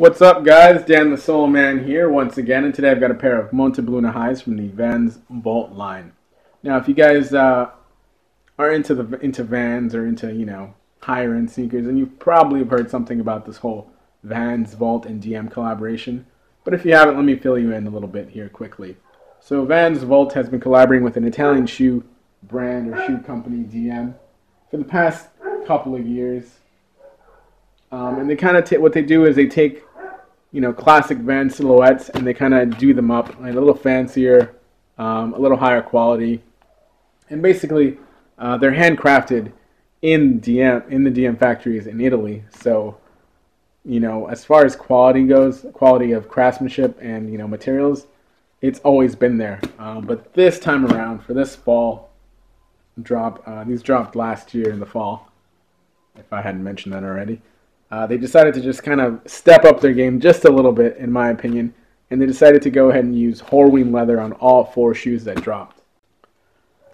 What's up, guys? Dan the Soul Man here once again, and today I've got a pair of Montebelluna highs from the Vans Vault line. Now, if you guys are into Vans or into higher end sneakers, and you probably have heard something about this whole Vans Vault and Diemme collaboration. But if you haven't, let me fill you in a little bit here quickly. So Vans Vault has been collaborating with an Italian shoe brand or shoe company, Diemme, for the past couple of years. And they kind of what they do is they take classic Vans silhouettes and they kind of do them up a little fancier, a little higher quality, and basically they're handcrafted in the Diemme factories in Italy. So as far as quality goes, quality of craftsmanship and materials, it's always been there. But this time around, for this fall drop, these dropped last year in the fall, if I hadn't mentioned that already. They decided to just kind of step up their game just a little bit, in my opinion, and they decided to go ahead and use Horween leather on all 4 shoes that dropped.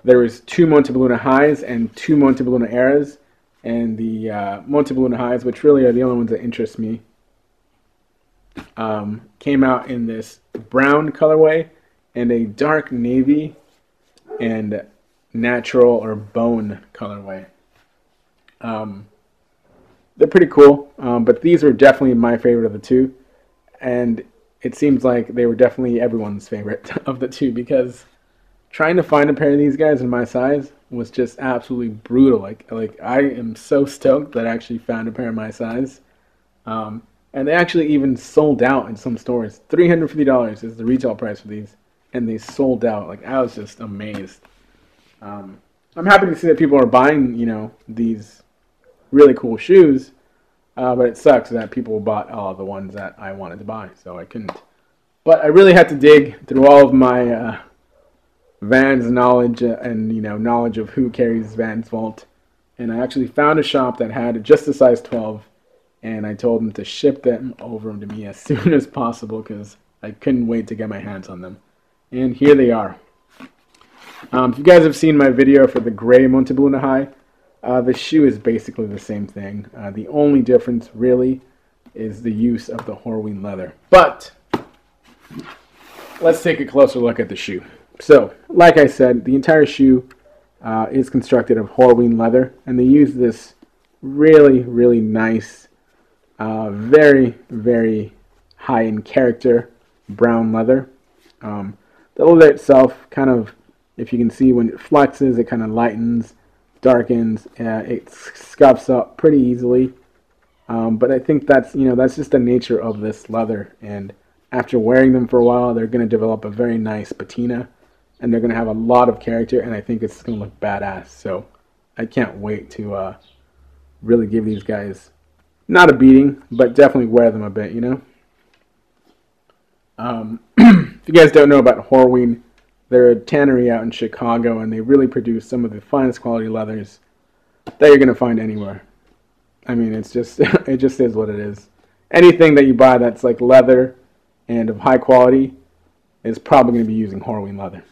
There was 2 Montebelluna highs and 2 Montebelluna eras, and the Montebelluna highs, which really are the only ones that interest me, came out in this brown colorway and a dark navy and natural or bone colorway. They're pretty cool, but these were definitely my favorite of the 2, and it seems like they were definitely everyone's favorite of the 2, because trying to find a pair of these guys in my size was just absolutely brutal. Like I am so stoked that I actually found a pair of my size, and they actually even sold out in some stores. $350 is the retail price for these, and they sold out. Like, I was just amazed. I'm happy to see that people are buying these really cool shoes, but it sucks that people bought all the ones that I wanted to buy, so I couldn't. But I really had to dig through all of my Vans knowledge and knowledge of who carries Vans Vault, and I actually found a shop that had just a size 12, and I told them to ship them over to me as soon as possible because I couldn't wait to get my hands on them. And here they are. If you guys have seen my video for the gray Montebelluna high, the shoe is basically the same thing. The only difference, really, is the use of the Horween leather. But let's take a closer look at the shoe. So, like I said, the entire shoe is constructed of Horween leather, and they use this really, really nice, very, very high in character brown leather. The leather itself, kind of, if you can see, when it flexes, it kind of lightens, darkens, it scuffs up pretty easily, but I think that's that's just the nature of this leather, and after wearing them for a while, they're going to develop a very nice patina, and they're going to have a lot of character, and I think it's going to look badass. So I can't wait to really give these guys not a beating, but definitely wear them a bit. If you guys don't know about Horween, they're a tannery out in Chicago, and they really produce some of the finest quality leathers that you're going to find anywhere. I mean, it's just it just is what it is. Anything that you buy that's like leather and of high quality is probably going to be using Horween leather.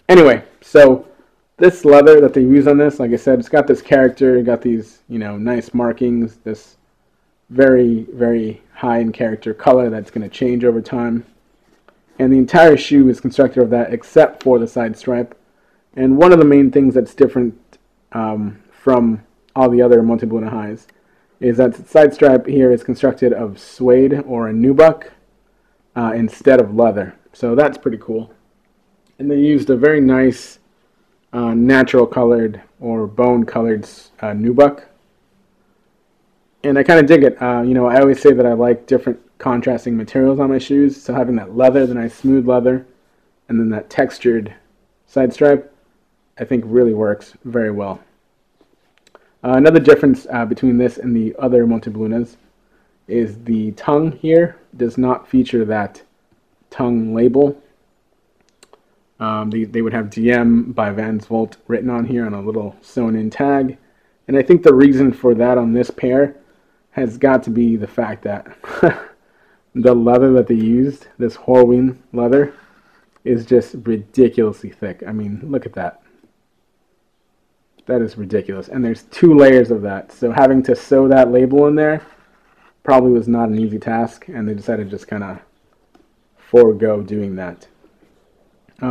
Anyway, so this leather that they use on this, like I said, it's got this character, it got these nice markings, this very, very high in character color that's going to change over time. And the entire shoe is constructed of that except for the side stripe. And one of the main things that's different from all the other Montebelluna highs is that the side stripe here is constructed of suede or a nubuck instead of leather. So that's pretty cool. And they used a very nice natural colored or bone colored nubuck. And I kind of dig it. I always say that I like different contrasting materials on my shoes, so having that leather, the nice smooth leather, and then that textured side stripe, I think really works very well. Another difference between this and the other Montebellunas is the tongue here does not feature that tongue label. They would have Diemme by Vans Vault written on here on a little sewn-in tag, and I think the reason for that on this pair has got to be the fact that the leather that they used, this Horween leather, is just ridiculously thick. I mean, look at that. That is ridiculous. And there's 2 layers of that. So having to sew that label in there probably was not an easy task, and they decided to just kind of forego doing that.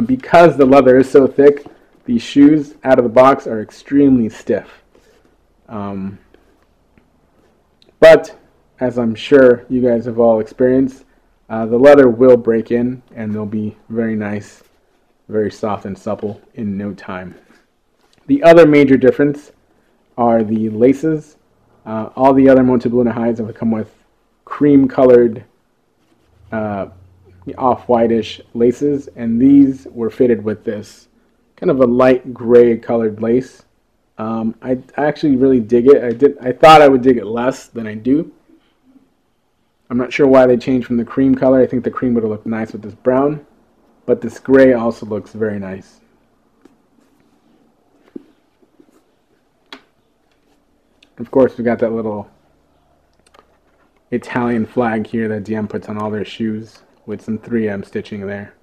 Because the leather is so thick, these shoes out of the box are extremely stiff. But as I'm sure you guys have all experienced, the leather will break in and they'll be very nice, very soft and supple in no time. The other major difference are the laces. All the other Montebelluna hides have come with cream-colored, off-whitish laces, and these were fitted with this kind of a light gray-colored lace. I actually really dig it. I thought I would dig it less than I do. I'm not sure why they changed from the cream color. I think the cream would have looked nice with this brown, but this gray also looks very nice. Of course, we got that little Italian flag here that Diemme puts on all their shoes with some 3M stitching there.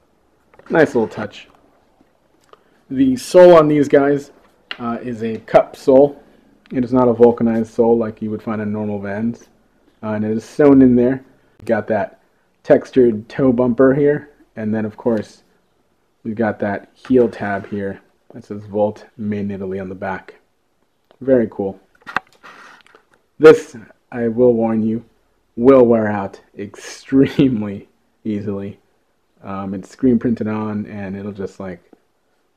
Nice little touch. The sole on these guys is a cup sole. It is not a vulcanized sole like you would find on normal Vans. And it is sewn in there. Got that textured toe bumper here. And then, of course, we've got that heel tab here that says Volt Made in Italy on the back. Very cool. This, I will warn you, will wear out extremely easily. It's screen printed on and it'll just like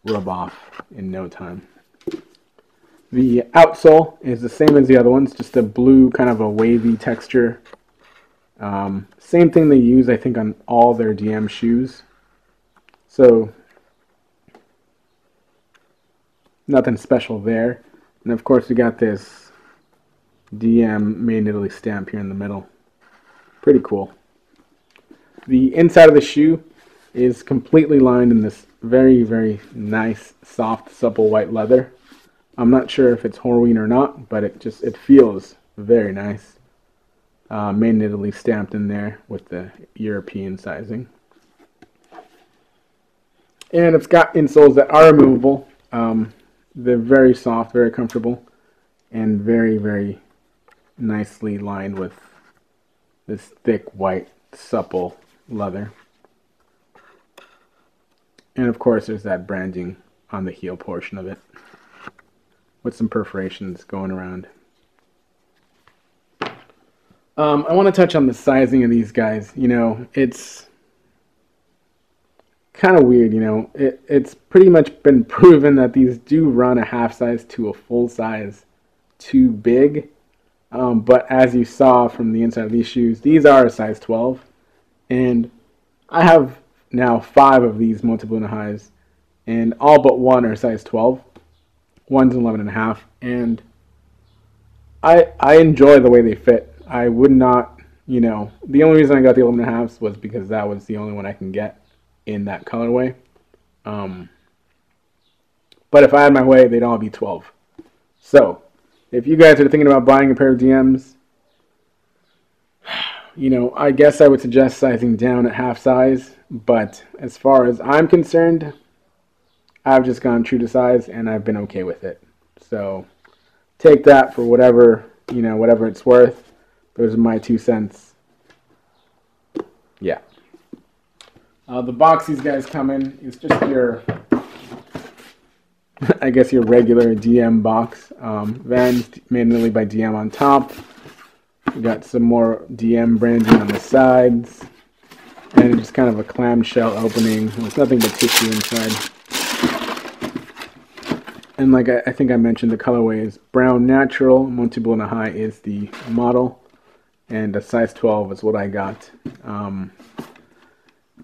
rub off in no time. The outsole is the same as the other ones, just a blue kind of a wavy texture. Same thing they use, I think, on all their Diemme shoes. So nothing special there. And of course we got this Diemme Made in Italy stamp here in the middle. Pretty cool. The inside of the shoe is completely lined in this very, very nice, soft, supple white leather. I'm not sure if it's Horween or not, but it feels very nice. Made in Italy stamped in there with the European sizing. And it's got insoles that are removable. They're very soft, very comfortable, and very, very nicely lined with this thick, white, supple leather. And of course, there's that branding on the heel portion of it, with some perforations going around. I want to touch on the sizing of these guys. You know, it's kind of weird, you know. It's pretty much been proven that these do run a half size to a full size too big. But as you saw from the inside of these shoes, these are a size 12. And I have now 5 of these Montebelluna highs, and all but one are size 12. One's 11.5, and I enjoy the way they fit. I would not, you know, the only reason I got the 11.5s was because that was the only one I can get in that colorway. But if I had my way, they'd all be 12. So, if you guys are thinking about buying a pair of Diemmes, you know, I guess I would suggest sizing down at half size. But as far as I'm concerned, I've just gone true to size, and I've been okay with it. So take that for whatever, you know, whatever it's worth. Those are my 2 cents. Yeah. The box these guys come in is just your, I guess, your regular Diemme box. Vans Made in Italy by Diemme on top. We got some more Diemme branding on the sides. And just kind of a clamshell opening with nothing but tissue inside. And like I think I mentioned, the colorway is brown natural. Montebelluna High is the model. And a size 12 is what I got. And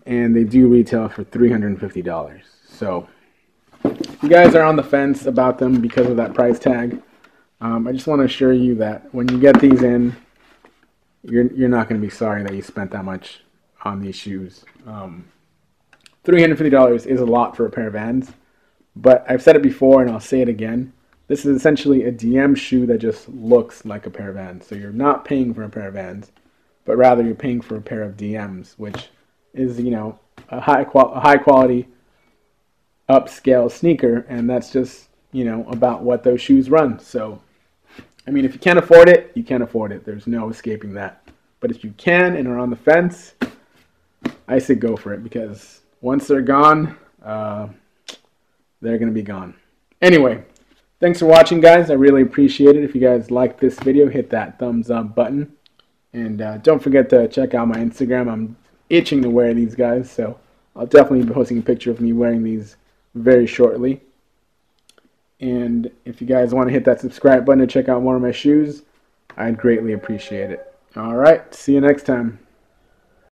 they do retail for $350. So if you guys are on the fence about them because of that price tag, I just want to assure you that when you get these in, you're not going to be sorry that you spent that much on these shoes. $350 is a lot for a pair of Vans, but I've said it before and I'll say it again. This is essentially a Diemme shoe that just looks like a pair of Vans. So you're not paying for a pair of Vans, but rather you're paying for a pair of Diemmes, which is, you know, a high quality upscale sneaker, and that's just, you know, about what those shoes run. So I mean, if you can't afford it, you can't afford it. There's no escaping that. But if you can and are on the fence, I say go for it, because once they're gone, they're going to be gone. Anyway, thanks for watching, guys. I really appreciate it. If you guys liked this video, hit that thumbs up button. And don't forget to check out my Instagram. I'm itching to wear these, guys, so I'll definitely be posting a picture of me wearing these very shortly. And if you guys want to hit that subscribe button to check out more of my shoes, I'd greatly appreciate it. Alright, see you next time.